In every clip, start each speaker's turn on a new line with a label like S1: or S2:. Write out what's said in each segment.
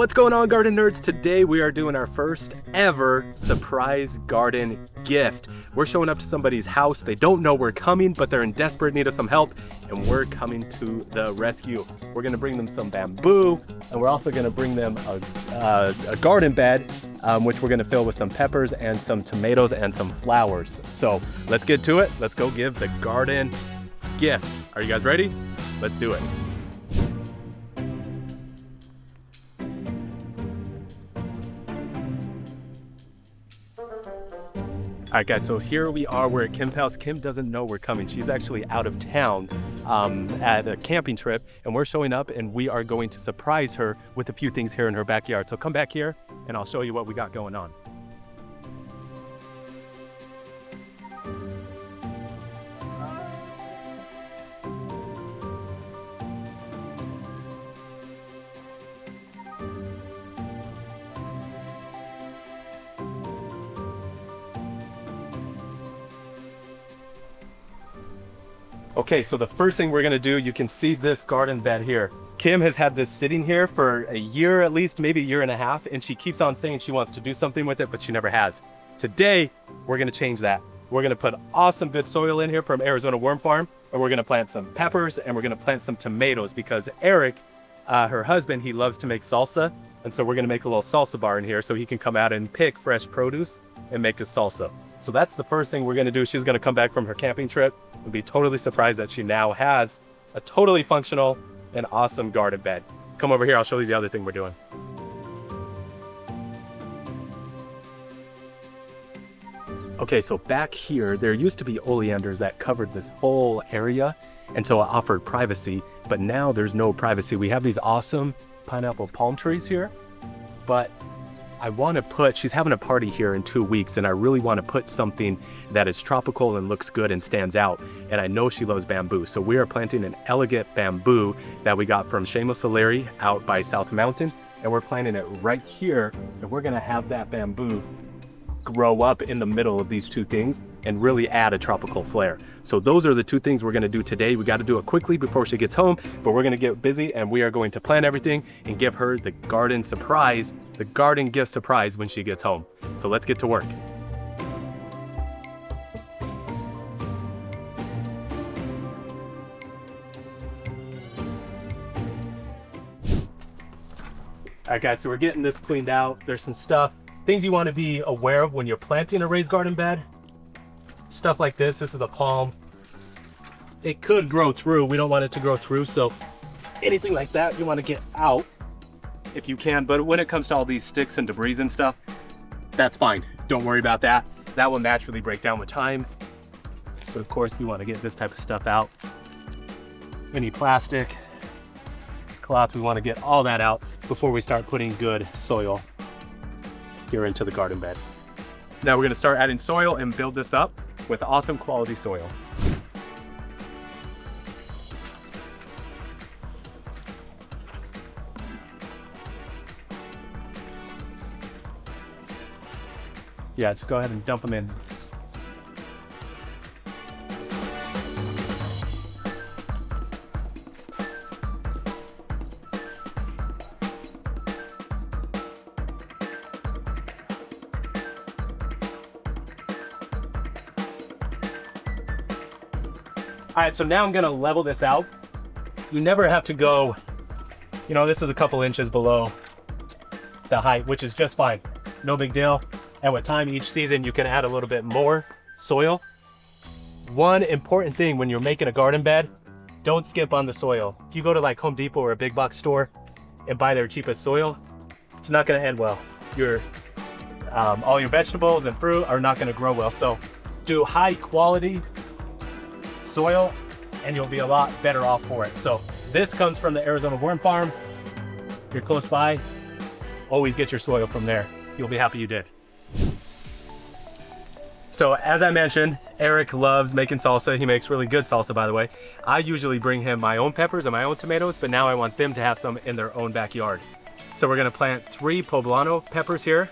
S1: What's going on, garden nerds? Today we are doing our first ever surprise garden gift. We're showing up to somebody's house. They don't know we're coming, but they're in desperate need of some help, and we're coming to the rescue. We're gonna bring them some bamboo, and we're also gonna bring them a garden bed, which we're gonna fill with some peppers and some tomatoes and some flowers. So let's get to it. Let's go give the garden gift. Are you guys ready? Let's do it. All right, guys, so here we are. We're at Kim's house. Kim doesn't know we're coming. She's actually out of town at a camping trip, and we're showing up, and we are going to surprise her with a few things here in her backyard. So come back here, and I'll show you what we got going on. Okay, so the first thing we're gonna do, you can see this garden bed here. Kim has had this sitting here for a year at least, maybe a year and a half, and she keeps on saying she wants to do something with it, but she never has. Today, we're gonna change that. We're gonna put awesome good soil in here from Arizona Worm Farm, and we're gonna plant some peppers, and we're gonna plant some tomatoes because Eric, her husband, he loves to make salsa, and so we're gonna make a little salsa bar in here so he can come out and pick fresh produce and make a salsa. So that's the first thing we're gonna do. She's gonna come back from her camping trip and be totally surprised that she now has a totally functional and awesome garden bed. Come over here, I'll show you the other thing we're doing. Okay, so back here, there used to be oleanders that covered this whole area, and so it offered privacy, but now there's no privacy. We have these awesome pineapple palm trees here, but I want to put, she's having a party here in 2 weeks, and I really want to put something that is tropical and looks good and stands out. And I know she loves bamboo. So we are planting an elegant bamboo that we got from Shameless O'Leary out by South Mountain. And we're planting it right here. And we're going to have that bamboo grow up in the middle of these two things and really add a tropical flair. So those are the two things we're going to do today. We got to do it quickly before she gets home, but we're going to get busy and we are going to plan everything and give her the garden surprise, the garden gift surprise when she gets home. So let's get to work. All right, guys, so we're getting this cleaned out. There's some things you want to be aware of when you're planting a raised garden bed. Stuff like this. This is a palm. It could grow through. We don't want it to grow through, so anything like that you want to get out if you can. But when it comes to all these sticks and debris and stuff, that's fine. Don't worry about that. That will naturally break down with time. But of course, you want to get this type of stuff out. Any plastic, this cloth, we want to get all that out before we start putting good soil here into the garden bed. Now we're going to start adding soil and build this up with awesome quality soil. Yeah, just go ahead and dump them in. All right, so now I'm gonna level this out. You never have to go, this is a couple inches below the height, which is just fine. No big deal. And with time, each season, you can add a little bit more soil. One important thing when you're making a garden bed, don't skip on the soil. If you go to like Home Depot or a big box store and buy their cheapest soil, it's not gonna end well. All your vegetables and fruit are not gonna grow well. So do high quality soil and you'll be a lot better off for it. So this comes from the Arizona Worm Farm. If you're close by, always get your soil from there. You'll be happy you did. So as I mentioned, Eric loves making salsa. He makes really good salsa, by the way. I usually bring him my own peppers and my own tomatoes, but now I want them to have some in their own backyard. So we're gonna plant 3 poblano peppers here.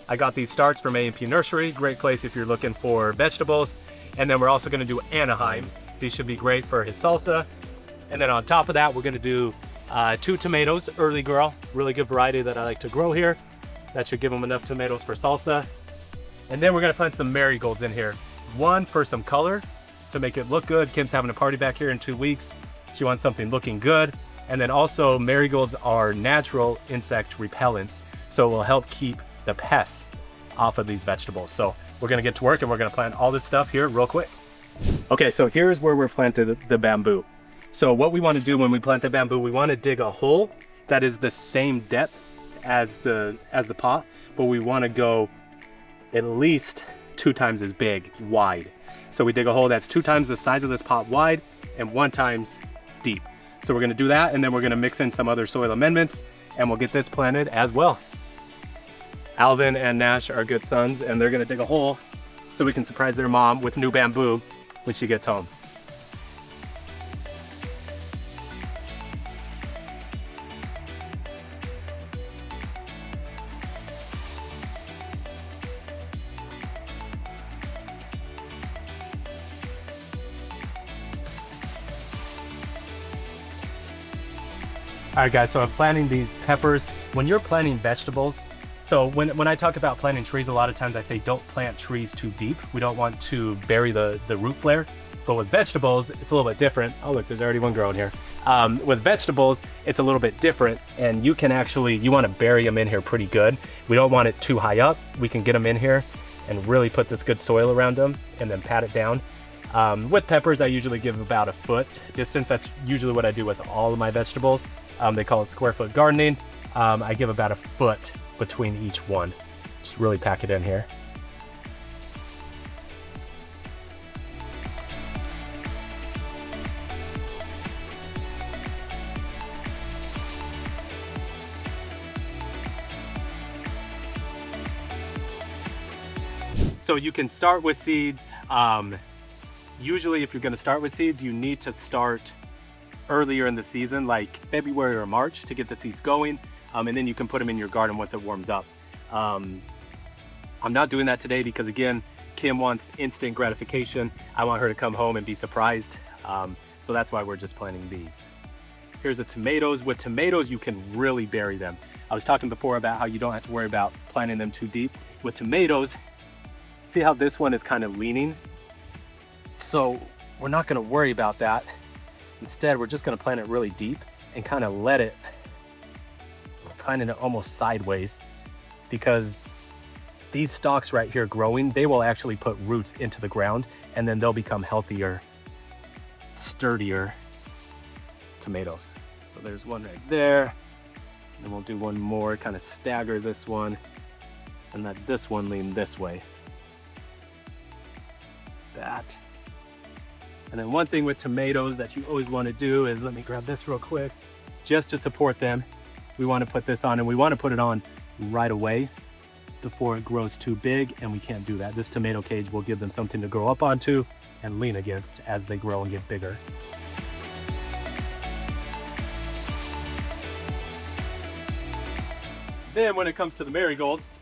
S1: I got these starts from A&P Nursery. Great place if you're looking for vegetables. And then we're also gonna do Anaheim. These should be great for his salsa. And then on top of that, we're gonna do 2 tomatoes, early girl, really good variety that I like to grow here. That should give them enough tomatoes for salsa. And then we're gonna plant some marigolds in here. One for some color, to make it look good. Kim's having a party back here in 2 weeks. She wants something looking good. And then also marigolds are natural insect repellents, so it will help keep the pests off of these vegetables. So we're gonna get to work and we're gonna plant all this stuff here real quick. Okay, so here's where we're planting the bamboo. So what we wanna do when we plant the bamboo, we wanna dig a hole that is the same depth as the pot, but we wanna go at least 2 times as big wide. So we dig a hole that's 2 times the size of this pot wide and 1 times deep. So we're gonna do that, and then we're gonna mix in some other soil amendments, and we'll get this planted as well. Alvin and Nash are good sons, and they're gonna dig a hole so we can surprise their mom with new bamboo when she gets home. All right guys, so I'm planting these peppers. When you're planting vegetables, so when I talk about planting trees, a lot of times I say don't plant trees too deep. We don't want to bury the root flare. But with vegetables, it's a little bit different. Oh look, there's already one growing here. With vegetables, it's a little bit different, and you want to bury them in here pretty good. We don't want it too high up. We can get them in here and really put this good soil around them and then pat it down. With peppers, I usually give about a foot distance. That's usually what I do with all of my vegetables. They call it square foot gardening. I give about a foot between each one. Just really pack it in here. So you can start with seeds. Usually if you're gonna start with seeds, you need to start earlier in the season, like February or March, to get the seeds going. And then you can put them in your garden once it warms up. I'm not doing that today because again, Kim wants instant gratification. I want her to come home and be surprised. So that's why we're just planting these. Here's the tomatoes. With tomatoes, you can really bury them. I was talking before about how you don't have to worry about planting them too deep. With tomatoes, see how this one is kind of leaning? So we're not gonna worry about that. Instead, we're just gonna plant it really deep and kind of let it, planting it almost sideways, because these stalks right here growing, they will actually put roots into the ground and then they'll become healthier, sturdier tomatoes. So there's one right there. And then we'll do one more, kind of stagger this one and let this one lean this way. That. And then one thing with tomatoes that you always want to do is, let me grab this real quick, just to support them. We want to put this on, and we want to put it on right away before it grows too big, and we can't do that. This tomato cage will give them something to grow up onto and lean against as they grow and get bigger. Then when it comes to the marigolds,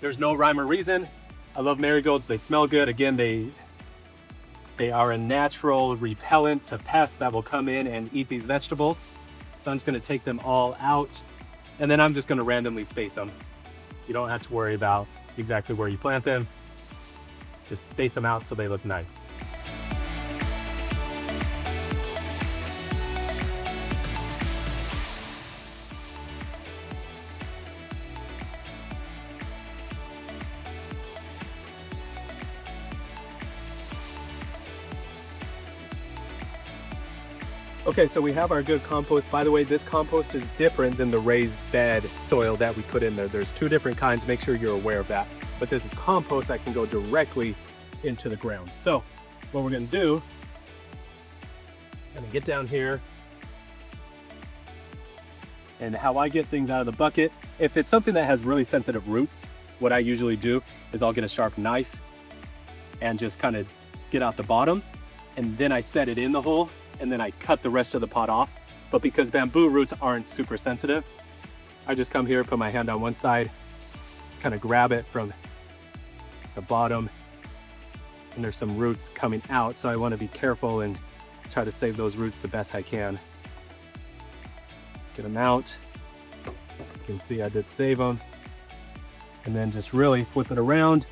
S1: there's no rhyme or reason. I love marigolds, they smell good. Again, they are a natural repellent to pests that will come in and eat these vegetables. So I'm just gonna take them all out, and then I'm just gonna randomly space them. You don't have to worry about exactly where you plant them. Just space them out so they look nice. Okay, so we have our good compost. By the way, this compost is different than the raised bed soil that we put in there. There's 2 different kinds, make sure you're aware of that. But this is compost that can go directly into the ground. So what we're gonna do, I'm gonna get down here, and how I get things out of the bucket, if it's something that has really sensitive roots, what I usually do is I'll get a sharp knife and just kind of get out the bottom, and then I set it in the hole, and then I cut the rest of the pot off. But because bamboo roots aren't super sensitive, I just come here, put my hand on one side, kind of grab it from the bottom, and there's some roots coming out, so I want to be careful and try to save those roots the best I can. Get them out. You can see I did save them. And then just really flip it around.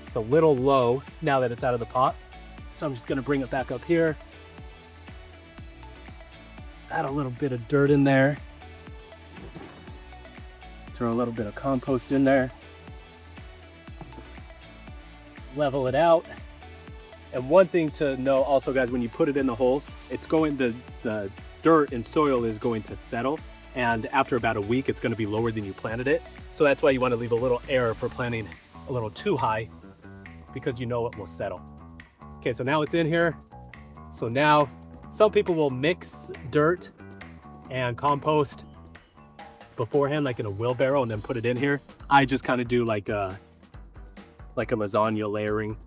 S1: It's a little low now that it's out of the pot. So I'm just gonna bring it back up here. Add a little bit of dirt in there. Throw a little bit of compost in there. Level it out. And one thing to know also, guys, when you put it in the hole, it's going, the dirt and soil is going to settle. And after about a week, it's going to be lower than you planted it. So that's why you want to leave a little air for planting a little too high, because you know it will settle. Okay, so now it's in here. So now some people will mix dirt and compost beforehand, like in a wheelbarrow, and then put it in here. I just kind of do like a lasagna layering.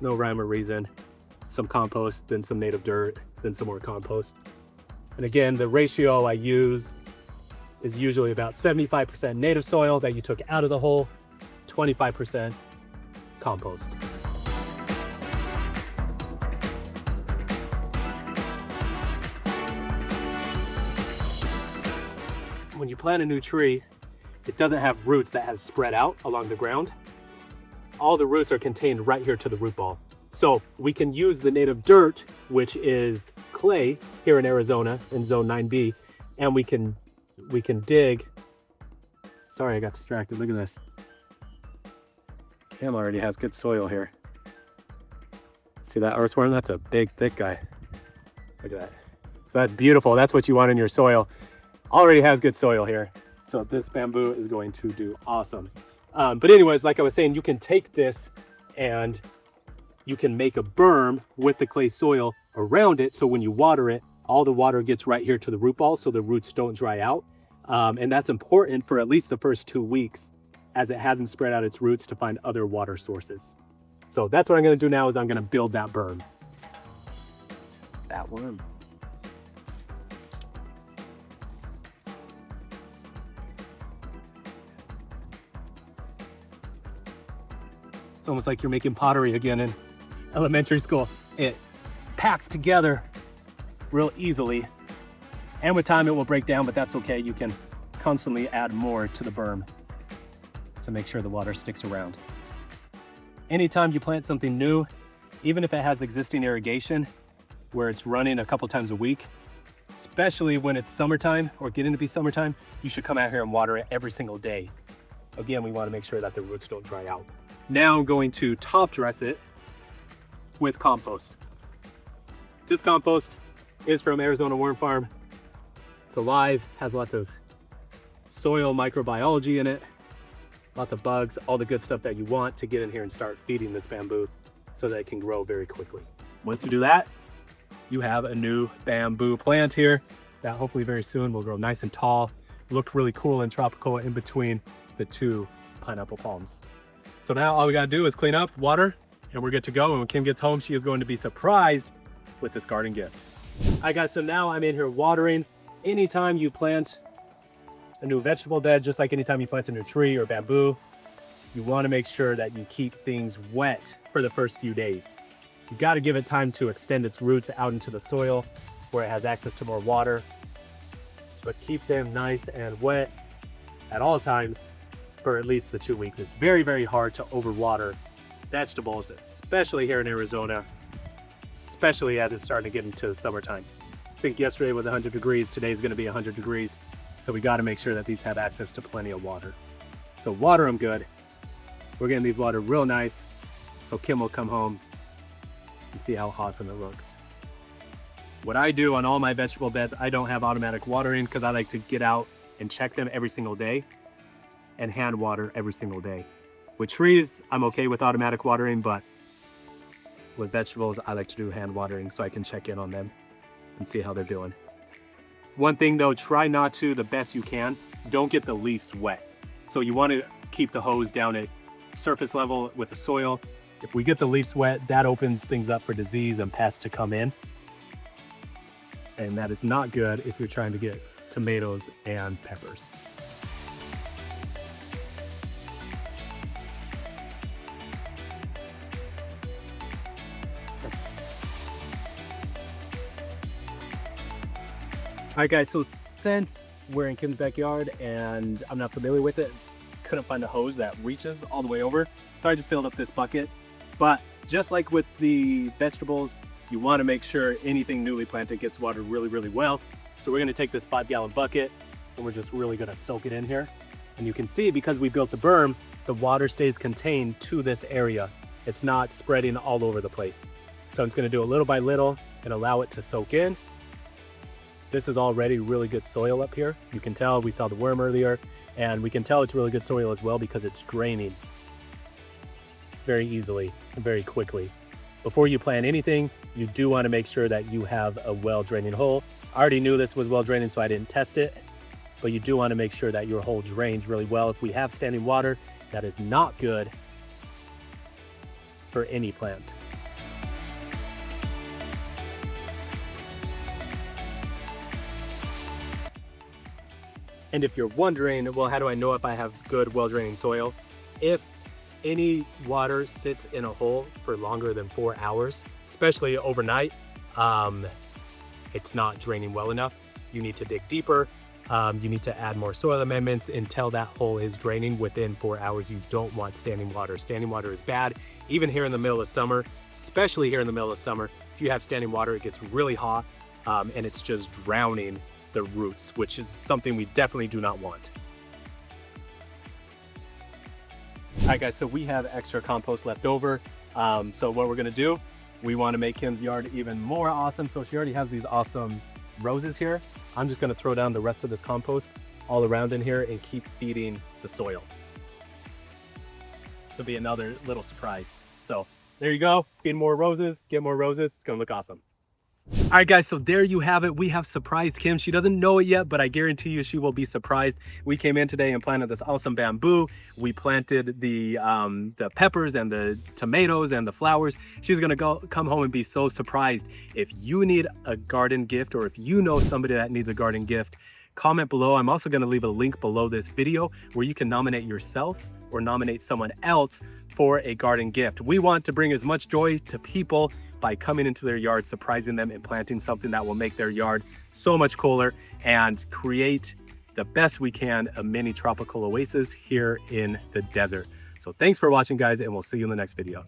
S1: No rhyme or reason. Some compost, then some native dirt, then some more compost. And again, the ratio I use is usually about 75% native soil that you took out of the hole, 25% compost. When you plant a new tree, it doesn't have roots that has spread out along the ground. All the roots are contained right here to the root ball. So we can use the native dirt, which is clay here in Arizona in zone 9B, and we can dig. Sorry, I got distracted. Look at this. Cam already has good soil here. See that earthworm? That's a big, thick guy. Look at that. So that's beautiful. That's what you want in your soil. Already has good soil here. So this bamboo is going to do awesome. But anyways, like I was saying, you can take this and you can make a berm with the clay soil around it. So when you water it, all the water gets right here to the root ball so the roots don't dry out. And that's important for at least the first 2 weeks, as it hasn't spread out its roots to find other water sources. So that's what I'm gonna do now, is I'm gonna build that berm. That worm. It's almost like you're making pottery again in elementary school. It packs together real easily, and with time it will break down, but that's okay. You can constantly add more to the berm to make sure the water sticks around. Anytime you plant something new, even if it has existing irrigation where it's running a couple times a week, especially when it's summertime or getting to be summertime, you should come out here and water it every single day. Again, we want to make sure that the roots don't dry out. Now I'm going to top dress it with compost. This compost is from Arizona Worm Farm. It's alive, has lots of soil microbiology in it, lots of bugs, all the good stuff that you want to get in here and start feeding this bamboo so that it can grow very quickly. Once you do that, you have a new bamboo plant here that hopefully very soon will grow nice and tall, look really cool and tropical in between the two pineapple palms. So now all we gotta do is clean up, water, and we're good to go. And when Kim gets home, she is going to be surprised with this garden gift. All right, guys, so now I'm in here watering. Anytime you plant a new vegetable bed, just like anytime you plant a new tree or bamboo, you wanna make sure that you keep things wet for the first few days. You gotta give it time to extend its roots out into the soil where it has access to more water. But keep them nice and wet at all times for at least the 2 weeks. It's very, very hard to overwater vegetables, especially here in Arizona, especially as it's starting to get into the summertime. I think yesterday was 100 degrees, today's gonna be 100 degrees. So we gotta make sure that these have access to plenty of water. So water them good. We're getting these watered real nice, so Kim will come home and see how awesome it looks. What I do on all my vegetable beds, I don't have automatic watering because I like to get out and check them every single day and hand water every single day. With trees, I'm okay with automatic watering, but with vegetables, I like to do hand watering so I can check in on them and see how they're doing. One thing though, try not to, the best you can, don't get the leaves wet. So you want to keep the hose down at surface level with the soil. If we get the leaves wet, that opens things up for disease and pests to come in. And that is not good if you're trying to get tomatoes and peppers. right, guys, so since we're in Kim's backyard and I'm not familiar with it, couldn't find a hose that reaches all the way over, so I just filled up this bucket. But just like with the vegetables, you want to make sure anything newly planted gets watered really, really well. So we're going to take this 5-gallon bucket and we're just really going to soak it in here. And you can see, because we built the berm, the water stays contained to this area. It's not spreading all over the place. So I'm just going to do it little by little and allow it to soak in. This is already really good soil up here. You can tell, we saw the worm earlier, and we can tell it's really good soil as well because it's draining very easily and very quickly. Before you plant anything, you do want to make sure that you have a well-draining hole. I already knew this was well-draining, so I didn't test it, but you do want to make sure that your hole drains really well. If we have standing water, that is not good for any plant. And if you're wondering, well, how do I know if I have good, well-draining soil? If any water sits in a hole for longer than 4 hours, especially overnight, it's not draining well enough. You need to dig deeper. You need to add more soil amendments until that hole is draining within 4 hours. You don't want standing water. Standing water is bad, even here in the middle of summer, especially here in the middle of summer. If you have standing water, it gets really hot and it's just drowning the roots, which is something we definitely do not want. All right, guys, so we have extra compost left over. So what we're gonna do, we wanna make Kim's yard even more awesome. So she already has these awesome roses here. I'm just gonna throw down the rest of this compost all around in here and keep feeding the soil. This will be another little surprise. So there you go, feed more roses, get more roses, it's gonna look awesome. All right, guys, so there you have it. We have surprised Kim. She doesn't know it yet, but I guarantee you she will be surprised. We came in today and planted this awesome bamboo. We planted the peppers and the tomatoes and the flowers. She's gonna come home and be so surprised. If you need a garden gift, or if you know somebody that needs a garden gift, comment below. I'm also gonna leave a link below this video where you can nominate yourself or nominate someone else for a garden gift. We want to bring as much joy to people by coming into their yard, surprising them, and planting something that will make their yard so much cooler and create the best we can a mini tropical oasis here in the desert. So thanks for watching, guys, and we'll see you in the next video.